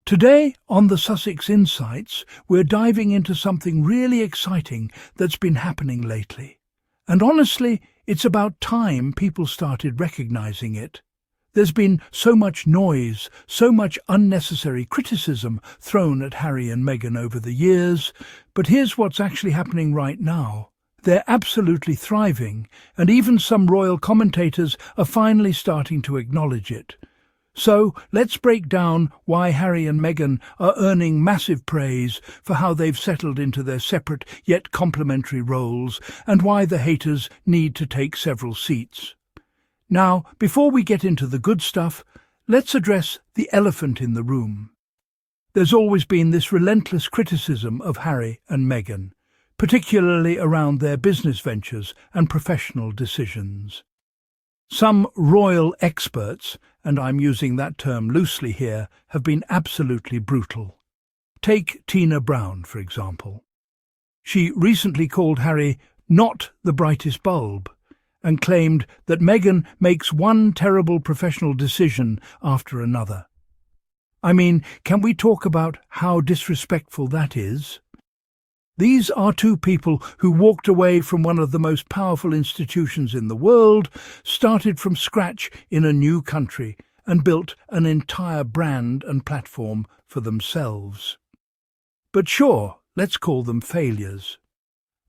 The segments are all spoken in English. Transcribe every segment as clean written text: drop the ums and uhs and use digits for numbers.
Today, on the Sussex Insights, we're diving into something really exciting that's been happening lately. And honestly, it's about time people started recognizing it. There's been so much noise, so much unnecessary criticism thrown at Harry and Meghan over the years, but here's what's actually happening right now. They're absolutely thriving, and even some royal commentators are finally starting to acknowledge it. So, let's break down why Harry and Meghan are earning massive praise for how they've settled into their separate yet complementary roles, and why the haters need to take several seats. Now, before we get into the good stuff, let's address the elephant in the room. There's always been this relentless criticism of Harry and Meghan, particularly around their business ventures and professional decisions. Some royal experts, and I'm using that term loosely here, have been absolutely brutal. Take Tina Brown, for example. She recently called Harry not the brightest bulb, and claimed that Meghan makes one terrible professional decision after another. I mean, can we talk about how disrespectful that is? These are two people who walked away from one of the most powerful institutions in the world, started from scratch in a new country, and built an entire brand and platform for themselves. But sure, let's call them failures.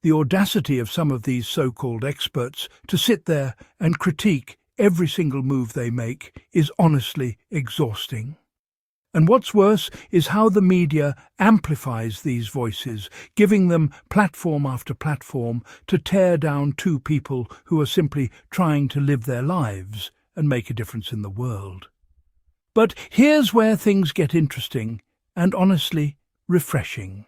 The audacity of some of these so-called experts to sit there and critique every single move they make is honestly exhausting. And what's worse is how the media amplifies these voices, giving them platform after platform to tear down two people who are simply trying to live their lives and make a difference in the world. But here's where things get interesting and honestly refreshing.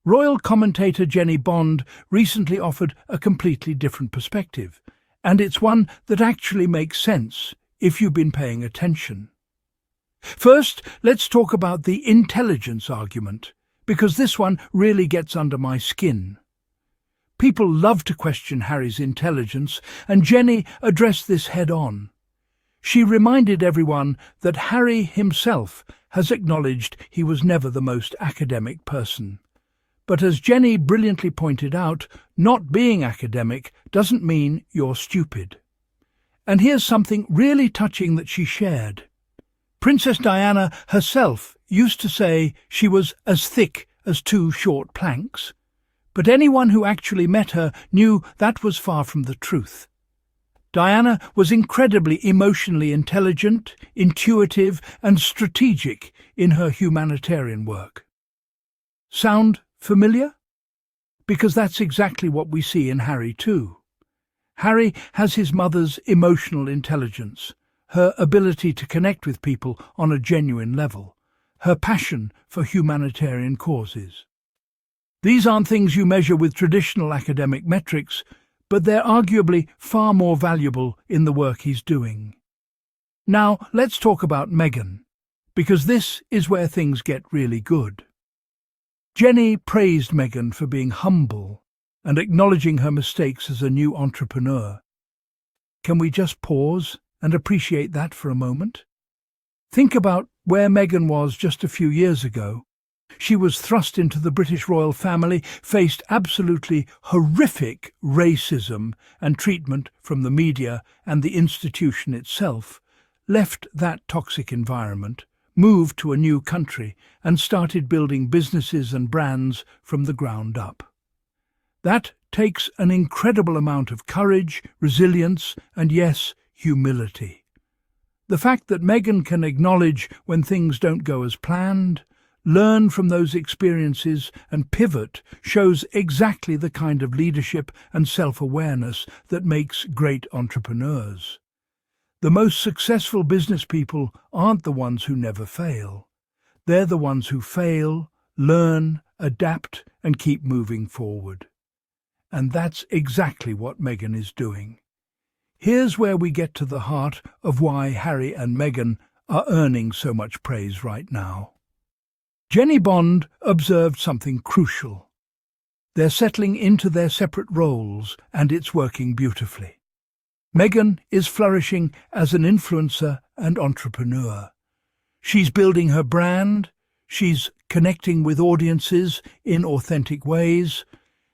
Royal commentator Jenny Bond recently offered a completely different perspective, and it's one that actually makes sense if you've been paying attention. First, let's talk about the intelligence argument, because this one really gets under my skin. People love to question Harry's intelligence, and Jenny addressed this head-on. She reminded everyone that Harry himself has acknowledged he was never the most academic person. But as Jenny brilliantly pointed out, not being academic doesn't mean you're stupid. And here's something really touching that she shared. Princess Diana herself used to say she was as thick as two short planks, but anyone who actually met her knew that was far from the truth. Diana was incredibly emotionally intelligent, intuitive, and strategic in her humanitarian work. Sound familiar? Because that's exactly what we see in Harry too. Harry has his mother's emotional intelligence, her ability to connect with people on a genuine level, her passion for humanitarian causes. These aren't things you measure with traditional academic metrics, but they're arguably far more valuable in the work he's doing. Now, let's talk about Meghan, because this is where things get really good. Jenny praised Meghan for being humble and acknowledging her mistakes as a new entrepreneur. Can we just pause and appreciate that for a moment? Think about where Meghan was just a few years ago. She was thrust into the British royal family, faced absolutely horrific racism and treatment from the media and the institution itself, left that toxic environment, moved to a new country, and started building businesses and brands from the ground up. That takes an incredible amount of courage, resilience, and yes, humility. The fact that Meghan can acknowledge when things don't go as planned, learn from those experiences and pivot shows exactly the kind of leadership and self-awareness that makes great entrepreneurs. The most successful business people aren't the ones who never fail. They're the ones who fail, learn, adapt, and keep moving forward. And that's exactly what Meghan is doing. Here's where we get to the heart of why Harry and Meghan are earning so much praise right now. Jenny Bond observed something crucial. They're settling into their separate roles, and it's working beautifully. Meghan is flourishing as an influencer and entrepreneur. She's building her brand, she's connecting with audiences in authentic ways,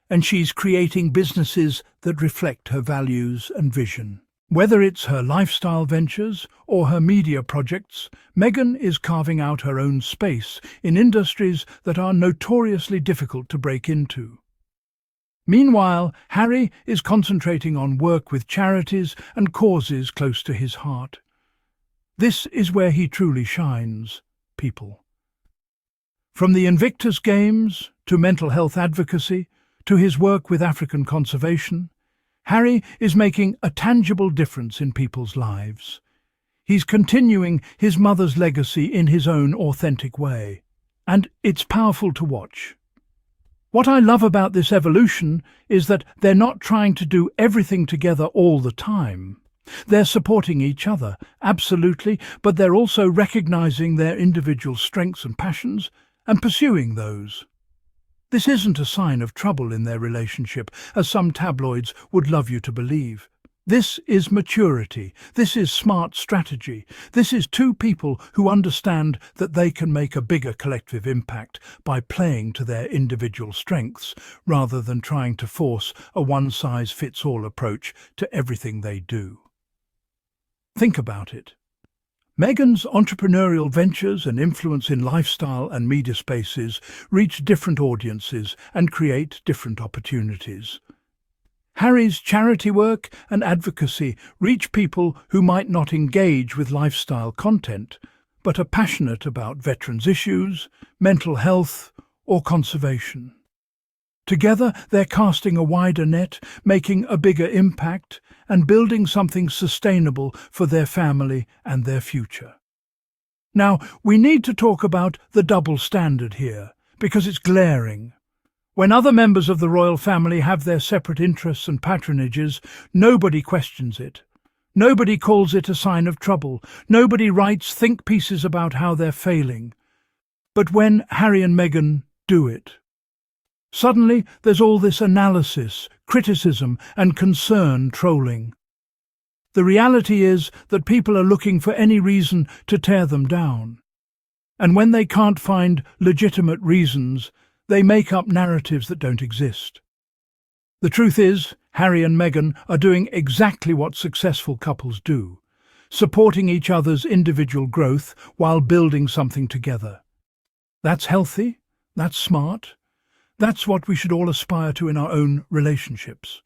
and she's creating businesses that reflect her values and vision. Whether it's her lifestyle ventures or her media projects, Meghan is carving out her own space in industries that are notoriously difficult to break into. Meanwhile, Harry is concentrating on work with charities and causes close to his heart. This is where he truly shines, people. From the Invictus Games to mental health advocacy to his work with African conservation, Harry is making a tangible difference in people's lives. He's continuing his mother's legacy in his own authentic way, and it's powerful to watch. What I love about this evolution is that they're not trying to do everything together all the time. They're supporting each other, absolutely, but they're also recognizing their individual strengths and passions and pursuing those. This isn't a sign of trouble in their relationship, as some tabloids would love you to believe. This is maturity. This is smart strategy. This is two people who understand that they can make a bigger collective impact by playing to their individual strengths, rather than trying to force a one-size-fits-all approach to everything they do. Think about it. Meghan's entrepreneurial ventures and influence in lifestyle and media spaces reach different audiences and create different opportunities. Harry's charity work and advocacy reach people who might not engage with lifestyle content, but are passionate about veterans' issues, mental health, or conservation. Together, they're casting a wider net, making a bigger impact, and building something sustainable for their family and their future. Now, we need to talk about the double standard here, because it's glaring. When other members of the royal family have their separate interests and patronages, nobody questions it. Nobody calls it a sign of trouble. Nobody writes think pieces about how they're failing. But when Harry and Meghan do it, suddenly there's all this analysis, criticism, and concern trolling. The reality is that people are looking for any reason to tear them down. And when they can't find legitimate reasons, they make up narratives that don't exist. The truth is, Harry and Meghan are doing exactly what successful couples do, supporting each other's individual growth while building something together. That's healthy, that's smart, that's what we should all aspire to in our own relationships.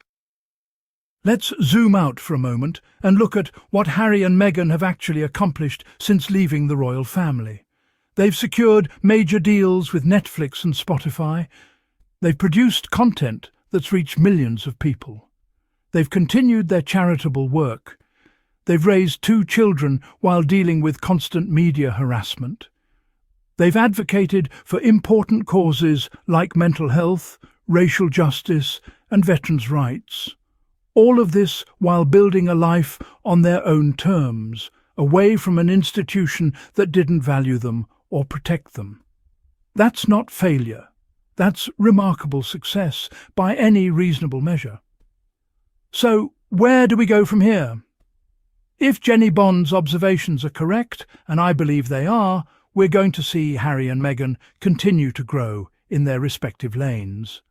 Let's zoom out for a moment and look at what Harry and Meghan have actually accomplished since leaving the royal family. They've secured major deals with Netflix and Spotify. They've produced content that's reached millions of people. They've continued their charitable work. They've raised 2 children while dealing with constant media harassment. They've advocated for important causes like mental health, racial justice, and veterans' rights. All of this while building a life on their own terms, away from an institution that didn't value them or protect them. That's not failure. That's remarkable success by any reasonable measure. So, where do we go from here? If Jenny Bond's observations are correct, and I believe they are, we're going to see Harry and Meghan continue to grow in their respective lanes.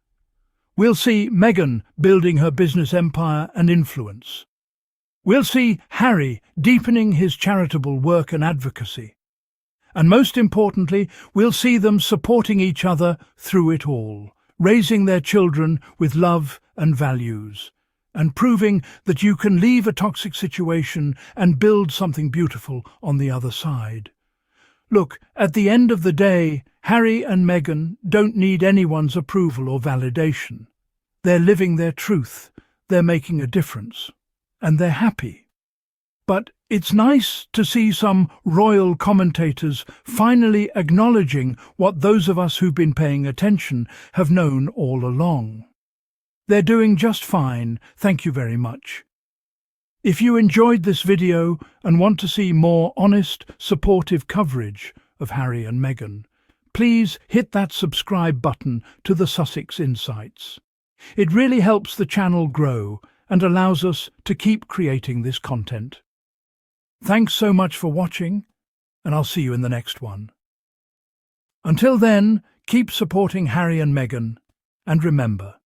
We'll see Meghan building her business empire and influence. We'll see Harry deepening his charitable work and advocacy. And most importantly, we'll see them supporting each other through it all, raising their children with love and values, and proving that you can leave a toxic situation and build something beautiful on the other side. Look, at the end of the day, Harry and Meghan don't need anyone's approval or validation. They're living their truth, they're making a difference, and they're happy. But it's nice to see some royal commentators finally acknowledging what those of us who've been paying attention have known all along. They're doing just fine, thank you very much. If you enjoyed this video and want to see more honest, supportive coverage of Harry and Meghan, please hit that subscribe button to the Sussex Insights. It really helps the channel grow and allows us to keep creating this content. Thanks so much for watching, and I'll see you in the next one. Until then, keep supporting Harry and Meghan, and remember,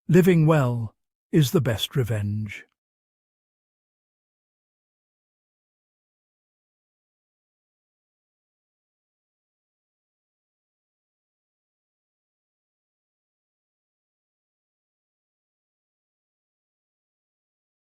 living well is the best revenge.